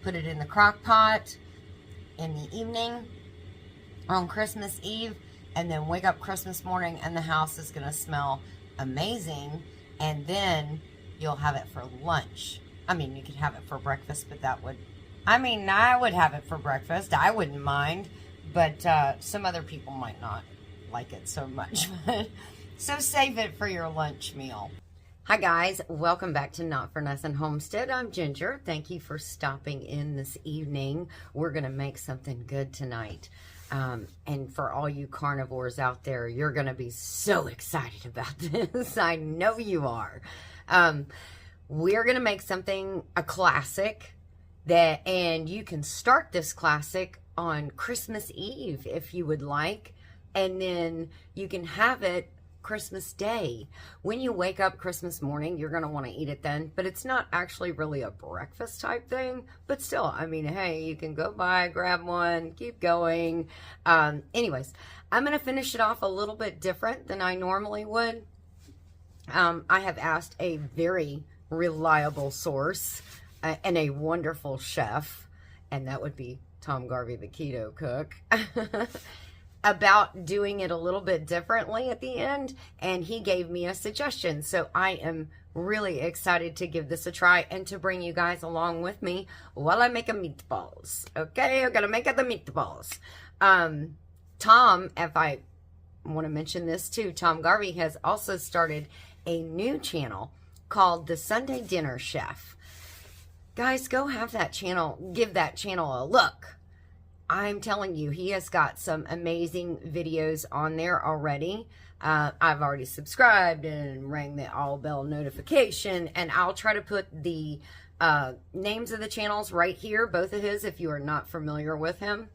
put it in the crock pot in the evening on Christmas Eve, and then wake up Christmas morning and the house is going to smell amazing. And then you'll have it for lunch. I mean, you could have it for breakfast, but that would, I mean, I would have it for breakfast. I wouldn't mind, but some other people might not like it so much. So save it for your lunch meal. Hi guys, welcome back to Not For Nothing Homestead. I'm Ginger. Thank you for stopping in this evening. We're going to make something good tonight. And for all you carnivores out there, you're going to be so excited about this. I know you are. We're going to make something, a classic, and you can start this classic on Christmas Eve if you would like. And then you can have it Christmas Day. When you wake up Christmas morning, you're going to want to eat it then, but it's not actually really a breakfast type thing. But still, I mean, hey, you can go by, grab one, keep going. Anyways, I'm going to finish it off a little bit different than I normally would. I have asked a very reliable source and a wonderful chef, and that would be Tom Garvey, the keto cook, about doing it a little bit differently at the end, and he gave me a suggestion. So I am really excited to give this a try and to bring you guys along with me while I make a meatballs. Okay, I'm gonna make the meatballs. Tom, if I want to mention this too, Tom Garvey has also started a new channel called The Sunday Dinner Chef. Guys, go have that channel, give that channel a look. I'm telling you, he has got some amazing videos on there already. I've already subscribed and rang the all bell notification, and I'll try to put the names of the channels right here, both of his, if you are not familiar with him.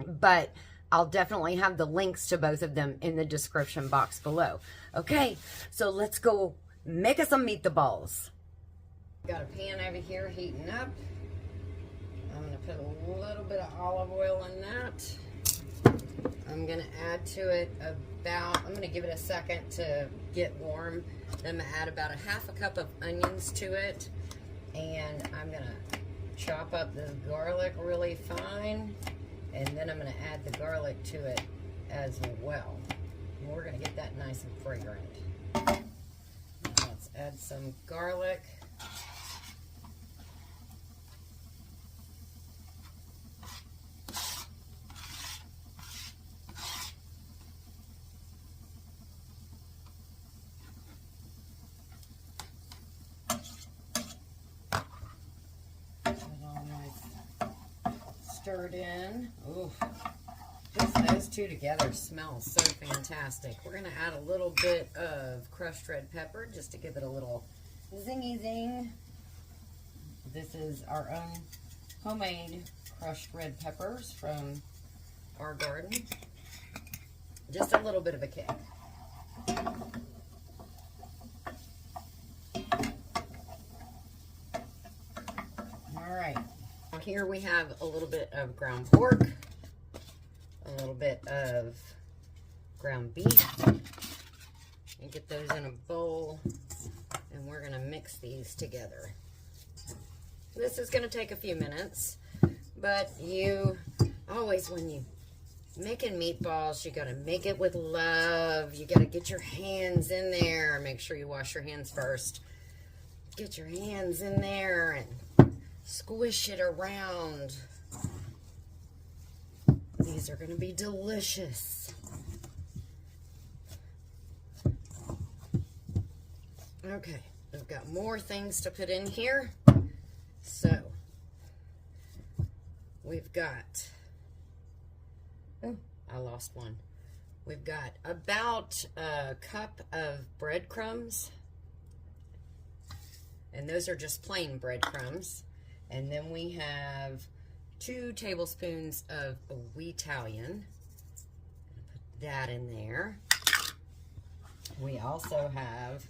But I'll definitely have the links to both of them in the description box below. Okay, so let's go make us some meatballs. Got a pan over here heating up. I'm going to put a little bit of olive oil in that. I'm going to add to it I'm going to give it a second to get warm. Then I'm going to add about a half a cup of onions to it. And I'm going to chop up this garlic really fine. And then I'm going to add the garlic to it as well. And we're going to get that nice and fragrant. Let's add some garlic. Stirred in. Ooh, just those two together smell so fantastic. We're going to add a little bit of crushed red pepper just to give it a little zingy zing. This is our own homemade crushed red peppers from our garden. Just a little bit of a kick. All right. Here we have a little bit of ground pork, a little bit of ground beef, and get those in a bowl, and we're going to mix these together. This is going to take a few minutes, but you always, when you making meatballs, you got to make it with love. You got to get your hands in there. Make sure you wash your hands first. Get your hands in there and squish it around. These are going to be delicious. Okay, we've got more things to put in here. So, we've got, oh, I lost one. We've got about a cup of breadcrumbs. And those are just plain breadcrumbs. And then we have 2 tablespoons of We-Talian. Put that in there. We also have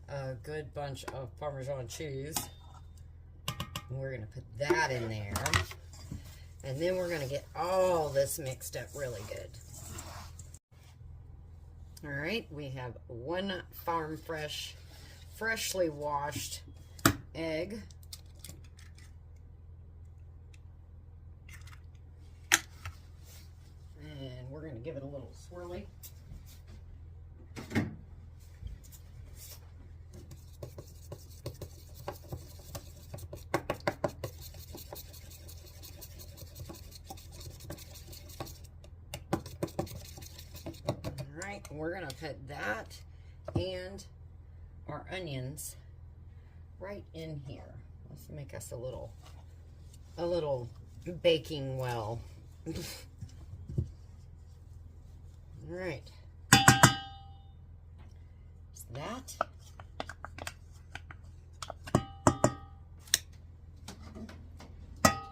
a good bunch of Parmesan cheese. We're going to put that in there. And then we're going to get all this mixed up really good. All right, we have 1 farm fresh, freshly washed egg. little swirly. Alright, we're going to put that and our onions right in here. Let's make us a little baking well. All right. Just that.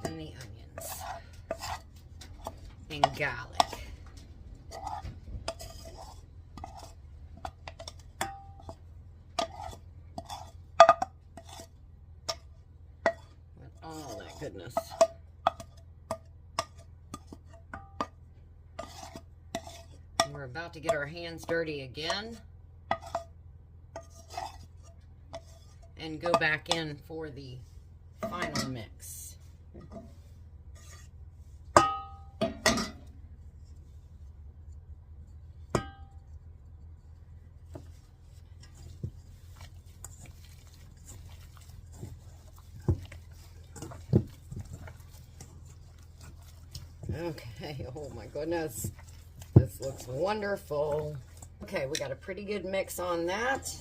And the onions. And garlic. All that goodness. We're about to get our hands dirty again and go back in for the final mix. Okay, oh my goodness. This looks wonderful. Okay, we got a pretty good mix on that.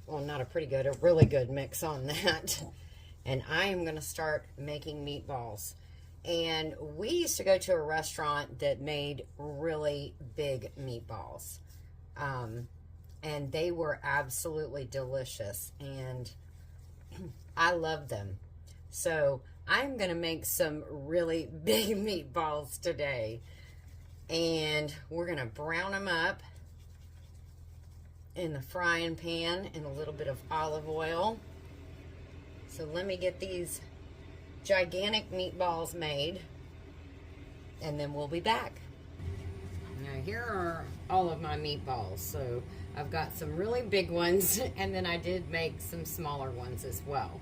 Well, not a pretty good, a really good mix on that. And I am going to start making meatballs. And we used to go to a restaurant that made really big meatballs. And they were absolutely delicious. And I love them. So I'm going to make some really big meatballs today. And we're going to brown them up in the frying pan in a little bit of olive oil. So let me get these gigantic meatballs made, and then we'll be back. Now here are all of my meatballs. So I've got some really big ones, and then I did make some smaller ones as well.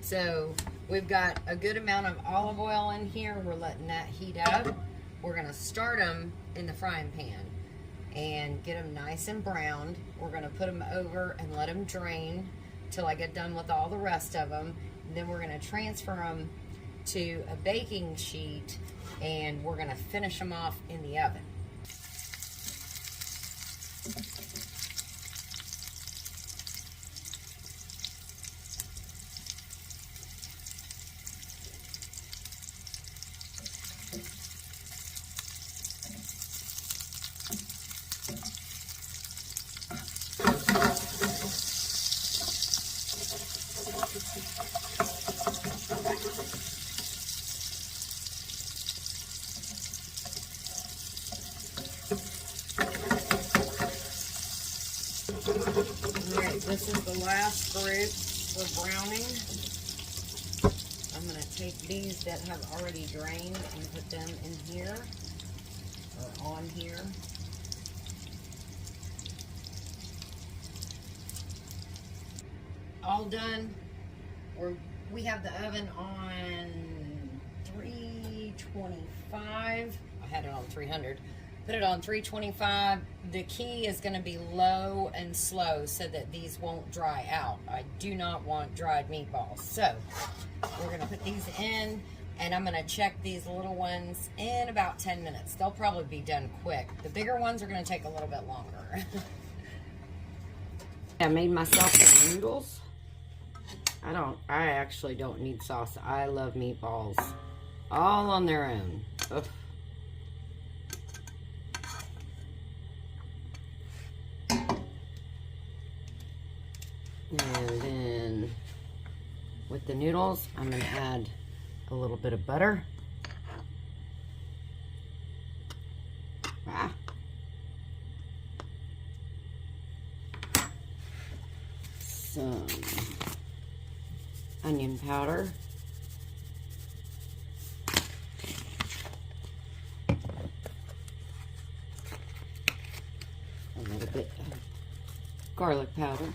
So we've got a good amount of olive oil in here. We're letting that heat up. We're going to start them in the frying pan and get them nice and browned. We're going to put them over and let them drain till I get done with all the rest of them. And then we're going to transfer them to a baking sheet, and we're going to finish them off in the oven. Alright, this is the last group for browning. I'm going to take these that have already drained and put them in here, or on here. All done. We have the oven on 325. I had it on 300. Put it on 325. The key is going to be low and slow so that these won't dry out. I do not want dried meatballs. So we're going to put these in, and I'm going to check these little ones in about 10 minutes. They'll probably be done quick. The bigger ones are going to take a little bit longer. I made myself some noodles. I actually don't need sauce. I love meatballs all on their own. Ugh. And then with the noodles, I'm going to add a little bit of butter. Some onion powder. A little bit of garlic powder.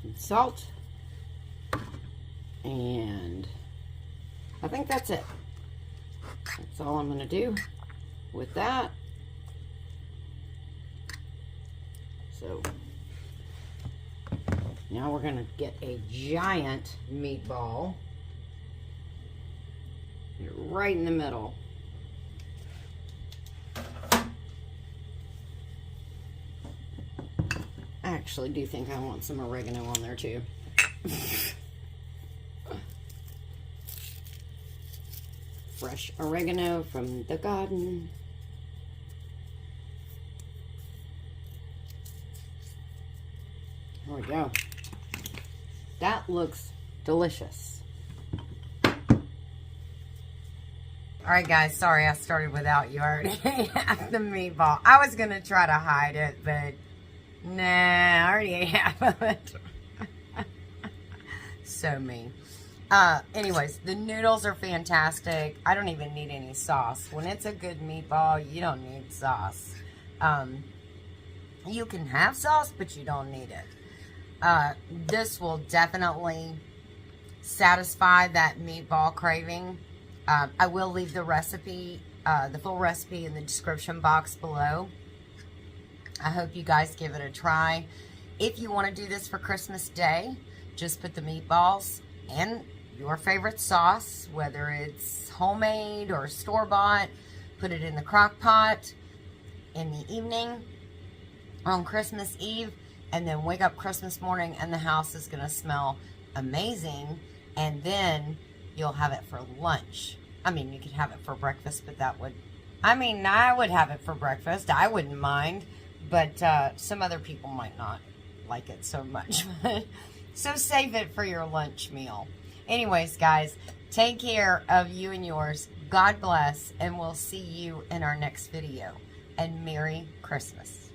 Some salt. And I think that's it. That's all I'm going to do with that. So now we're going to get a giant meatball right in the middle. I actually do think I want some oregano on there too. Fresh oregano from the garden. There we go. That looks delicious. Alright guys, sorry I started without you. I already have the meatball. I was going to try to hide it, but nah, I already ate half of it. So mean. Anyways, the noodles are fantastic. I don't even need any sauce. When it's a good meatball, you don't need sauce. You can have sauce, but you don't need it. This will definitely satisfy that meatball craving. I will leave the recipe, the full recipe in the description box below. I hope you guys give it a try. If you want to do this for Christmas Day, just put the meatballs and your favorite sauce, whether it's homemade or store-bought, put it in the crock pot in the evening on Christmas Eve, and then wake up Christmas morning and the house is going to smell amazing, and then you'll have it for lunch. I mean, you could have it for breakfast, but that would, I mean, I would have it for breakfast. I wouldn't mind, but some other people might not like it so much. So save it for your lunch meal. Anyways, guys, take care of you and yours. God bless, and we'll see you in our next video. And Merry Christmas.